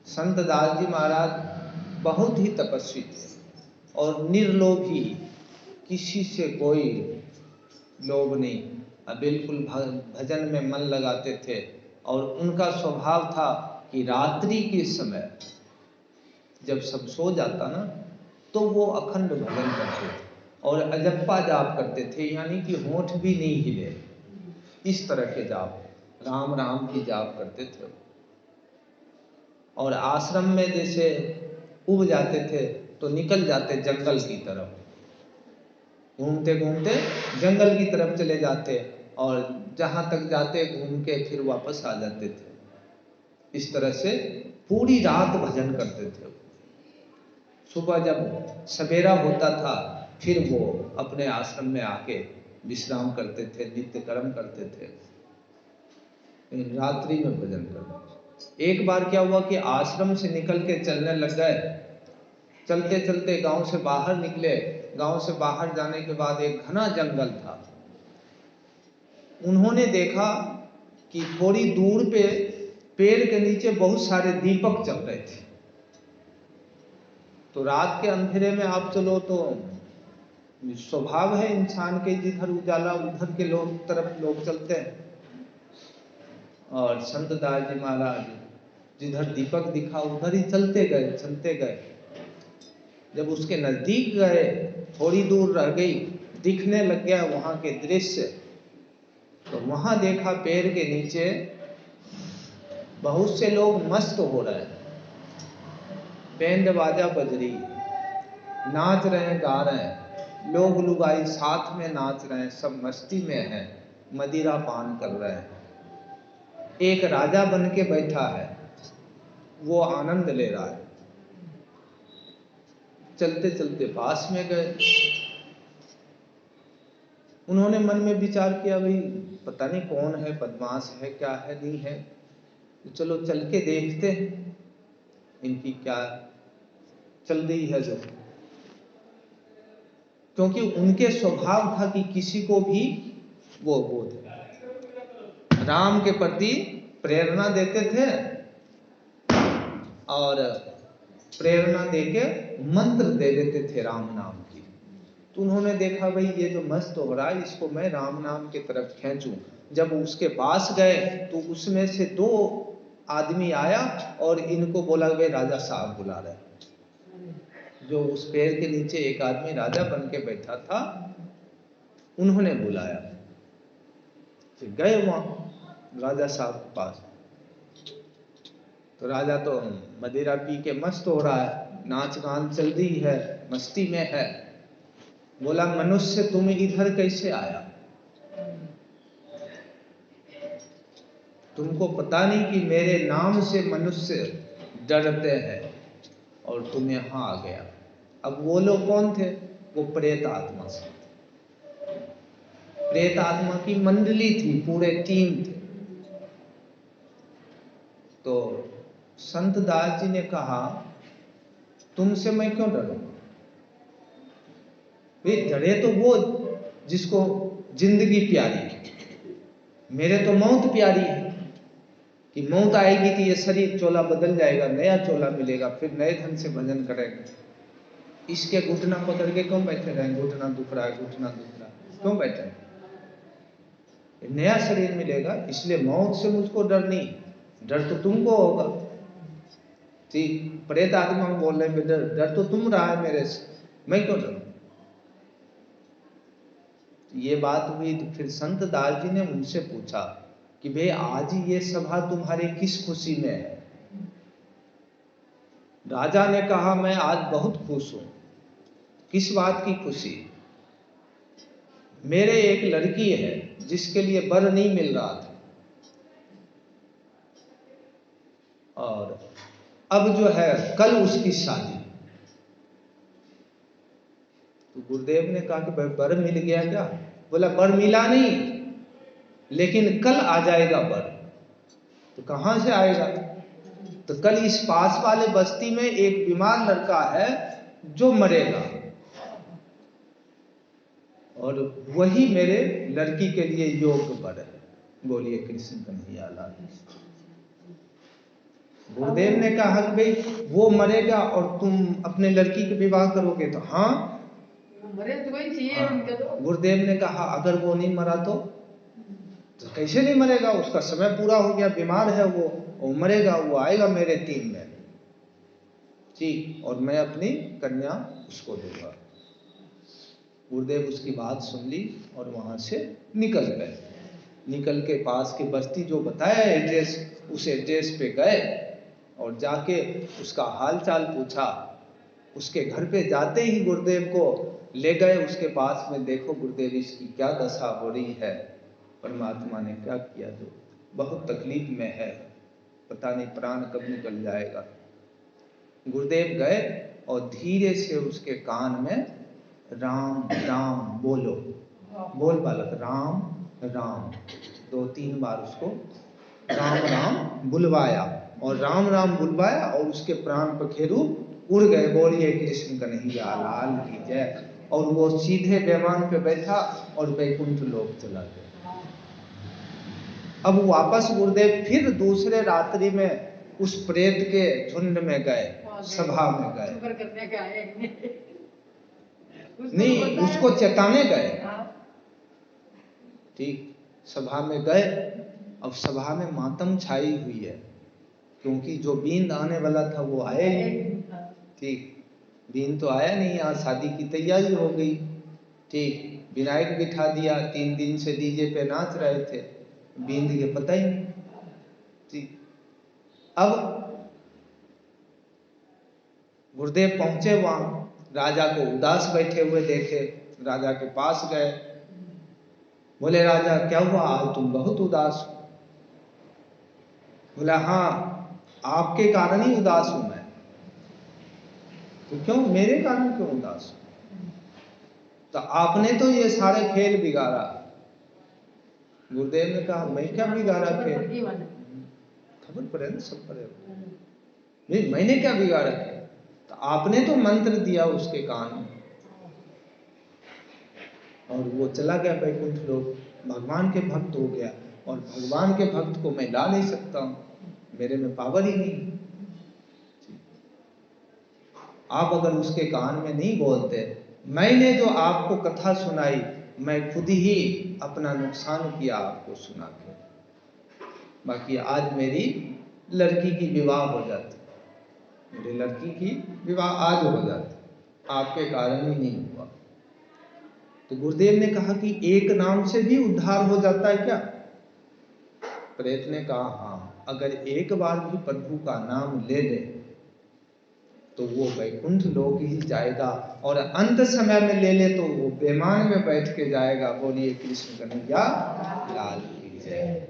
संत दास जी महाराज बहुत ही तपस्वी थे और निर्लोभी, किसी से कोई लोभ नहीं, बिल्कुल भजन में मन लगाते थे। और उनका स्वभाव था कि रात्रि के समय जब सब सो जाता ना, तो वो अखंड भजन करते थे और अजप्पा जाप करते थे, यानी कि होंठ भी नहीं हिले, इस तरह के जाप, राम राम की जाप करते थे। और आश्रम में जैसे उब जाते थे तो निकल जाते जंगल की तरफ, घूमते घूमते जंगल की तरफ चले जाते और जहां तक जाते घूम के फिर वापस आ जाते थे। इस तरह से पूरी रात भजन करते थे। सुबह जब सवेरा होता था फिर वो अपने आश्रम में आके विश्राम करते थे, नित्य कर्म करते थे, रात्रि में भजन करते। एक बार क्या हुआ कि आश्रम से निकल के चलने लग गए, चलते चलते गांव से बाहर निकले। गांव से बाहर जाने के बाद एक घना जंगल था। उन्होंने देखा कि थोड़ी दूर पे पेड़ के नीचे बहुत सारे दीपक जल रहे थे। तो रात के अंधेरे में आप चलो तो स्वभाव है इंसान के, जिधर उजाला उधर के तरफ लोग चलते हैं। और संत दास जी महाराज जिधर दीपक दिखा उधर ही चलते गए। जब उसके नजदीक गए, थोड़ी दूर रह गई, दिखने लग गया वहां के दृश्य, तो वहां देखा पेड़ के नीचे बहुत से लोग मस्त हो रहे हैं, बैंड बाजा बज रही, नाच रहे हैं, गा रहे हैं, लोग लुगाई साथ में नाच रहे हैं, सब मस्ती में हैं, मदिरा पान कर रहे हैं। एक राजा बन के बैठा है, वो आनंद ले रहा है। चलते चलते पास में गए। उन्होंने मन में विचार किया, भाई पता नहीं कौन है, बदमाश है, क्या है, नहीं है, तो चलो चल के देखते हैं इनकी क्या चल रही है जो। क्योंकि उनके स्वभाव था कि किसी को भी वो राम के प्रति प्रेरणा देते थे और प्रेरणा देके मंत्र दे देते थे राम नाम की। तो उन्होंने देखा भाई ये जो मस्त हो रहा है, इसको मैं राम नाम की तरफ खींचूं। जब उसके पास गए तो उसमें से 2 आदमी आया और इनको बोला भाई राजा साहब बुला रहे। जो उस पेड़ के नीचे एक आदमी राजा बन के बैठा था, उन्होंने बुलाया। फिर गए वहां राजा साहब के पास। तो राजा तो मदिरा पी के मस्त हो रहा है, नाच गान चल रही है, मस्ती में है। बोला मनुष्य तुम इधर कैसे आया? तुमको पता नहीं कि मेरे नाम से मनुष्य डरते हैं और तुम यहां आ गया। अब वो लोग कौन थे? वो प्रेत आत्मा से, प्रेत आत्मा की मंडली थी, पूरे टीम थे। तो संत दास जी ने कहा तुमसे मैं क्यों डरूं? वे डरे तो वो जिसको जिंदगी प्यारी है, मेरे तो मौत प्यारी है कि मौत आएगी तो ये शरीर चोला बदल जाएगा, नया चोला मिलेगा, फिर नए ढंग से भजन करेंगे। इसके घुटना पकड़ के क्यों बैठे रहें? घुटना दुख रहा है, घुटना दुख रहा है, क्यों बैठे? नया शरीर मिलेगा, इसलिए मौत से मुझको डर नहीं, डर तो तुमको होगा। ठीक, प्रेत आत्मा बोल रहे हैं डर तो तुम रहा है मेरे से, मैं क्यों डरूं? ये बात हुई तो फिर संत दास जी ने उनसे पूछा कि भाई आज ये सभा तुम्हारे किस खुशी में है? राजा ने कहा मैं आज बहुत खुश हूं। किस बात की खुशी? मेरे एक लड़की है जिसके लिए वर नहीं मिल रहा था, और अब जो है कल उसकी शादी। तो गुरुदेव ने कहा कि भाई वर मिल गया क्या? बोला वर मिला नहीं, लेकिन कल आ जाएगा वर। तो कहां से आएगा? तो कल इस पास वाले बस्ती में एक बीमार लड़का है जो मरेगा, और वही मेरे लड़की के लिए योग्य वर है। बोलिए कृष्ण कन्हैया लाल। गुरुदेव ने कहा कि भाई वो मरेगा और तुम अपने लड़की के विवाह करोगे, तो हाँ मरे तो कोई चाहिए हाँ। उनके तो। गुरुदेव ने कहा अगर वो नहीं मरा तो कैसे नहीं मरेगा, उसका समय पूरा हो गया, बीमार है वो मरेगा, वो आएगा मेरे टीम में, ठीक, और मैं अपनी कन्या उसको दूंगा। गुरुदेव उसकी बात सुन ली और वहां से निकल गए। निकल के पास के बस्ती जो बताया एड्रेस, उस एड्रेस पे गए और जाके उसका हाल चाल पूछा। उसके घर पे जाते ही गुरुदेव को ले गए उसके पास में, देखो गुरुदेव इसकी क्या दशा हो रही है, परमात्मा ने क्या किया, जो बहुत तकलीफ में है, पता नहीं प्राण कब निकल जाएगा। गुरुदेव गए और धीरे से उसके कान में राम राम बोलो, बोल बालक राम राम, 2-3 बार उसको राम राम बुलवाया, और राम राम बुलवाया और उसके प्राण पखेरु उड़ गए। बोलिए कृष्ण कन्हैया लाल की जय। और वो सीधे विमान पे बैठा और वैकुंठ लोक चला गया। अब वापस गुरुदेव फिर दूसरे रात्रि में उस प्रेत के झुंड में गए, सभा में गए, नहीं उसको चेताने गए, ठीक, सभा में गए। अब सभा में मातम छाई हुई है, क्योंकि जो बीन आने वाला था वो आया ही नहीं, ठीक, बीन तो आया नहीं, आज शादी की तैयारी हो गई, ठीक, विनायक बिठा दिया, 3 दिन से डीजे पे नाच रहे थे, बीन के पता ही नहीं, ठीक। अब गुरुदेव पहुंचे वहां, राजा को उदास बैठे हुए देखे, राजा के पास गए, बोले राजा क्या हुआ, आज तुम बहुत उदास हो। बोला हाँ आपके कारण ही उदास हूं मैं। तो क्यों, मेरे कारण क्यों उदास हो? तो आपने तो ये सारे खेल बिगाड़ा। गुरुदेव ने कहा मैं क्या बिगाड़ा खेल, खबर पड़े ना, सब पड़े, नहीं मैंने क्या बिगाड़ा खेल, तो आपने तो मंत्र दिया उसके कान में और वो चला गया वैकुंठ लोक, भगवान के भक्त हो गया, और भगवान के भक्त को मैं ला नहीं सकता हूं, मेरे में पावर ही नहीं। आप अगर उसके कान में नहीं बोलते, मैंने जो आपको कथा सुनाई, मैं खुद ही अपना नुकसान किया आपको सुना के। बाकी आज मेरी लड़की की विवाह हो जाती, मेरी लड़की की विवाह आज हो जाती, आपके कारण ही नहीं हुआ। तो गुरुदेव ने कहा कि एक नाम से भी उद्धार हो जाता है क्या? प्रेत ने कहा हाँ, अगर एक बार भी प्रभु का नाम ले ले तो वो वैकुंठ लोक ही जाएगा, और अंत समय में ले ले तो वो विमान में बैठ के जाएगा। बोलिए कृष्ण कन्हैया लाल की जय।